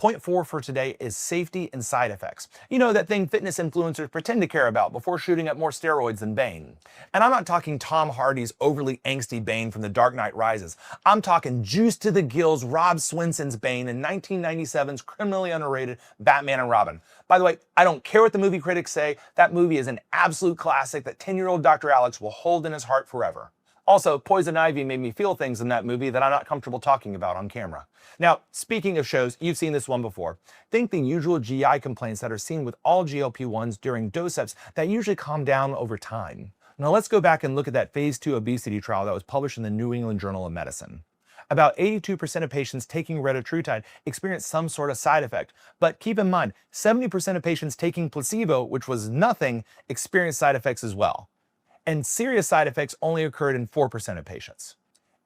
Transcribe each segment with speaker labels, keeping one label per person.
Speaker 1: Point 4 for today is safety and side effects. You know, that thing fitness influencers pretend to care about before shooting up more steroids than Bane. And I'm not talking Tom Hardy's overly angsty Bane from The Dark Knight Rises. I'm talking juice to the gills Rob Swenson's Bane in 1997's criminally underrated Batman and Robin. By the way, I don't care what the movie critics say, that movie is an absolute classic that 10-year-old Dr. Alex will hold in his heart forever. Also, Poison Ivy made me feel things in that movie that I'm not comfortable talking about on camera. Now, speaking of shows, you've seen this one before. Think the usual GI complaints that are seen with all GLP-1s during dose ups that usually calm down over time. Now let's go back and look at that phase 2 obesity trial that was published in the New England Journal of Medicine. About 82% of patients taking Retatrutide experienced some sort of side effect. But keep in mind, 70% of patients taking placebo, which was nothing, experienced side effects as well. And serious side effects only occurred in 4% of patients.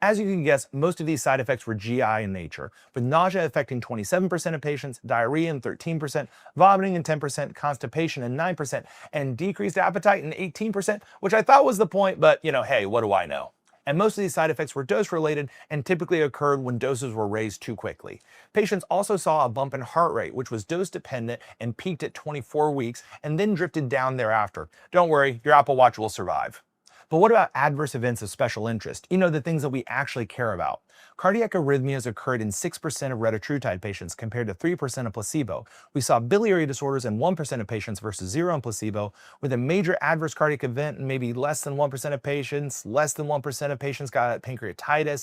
Speaker 1: As you can guess, most of these side effects were GI in nature, with nausea affecting 27% of patients, diarrhea in 13%, vomiting in 10%, constipation in 9%, and decreased appetite in 18%, which I thought was the point, but hey, what do I know? And most of these side effects were dose-related and typically occurred when doses were raised too quickly. Patients also saw a bump in heart rate, which was dose-dependent and peaked at 24 weeks and then drifted down thereafter. Don't worry, your Apple Watch will survive. But what about adverse events of special interest? The things that we actually care about. Cardiac arrhythmias occurred in 6% of Retatrutide patients compared to 3% of placebo. We saw biliary disorders in 1% of patients versus 0 in placebo, with a major adverse cardiac event in maybe less than 1% of patients. Less than 1% of patients got pancreatitis,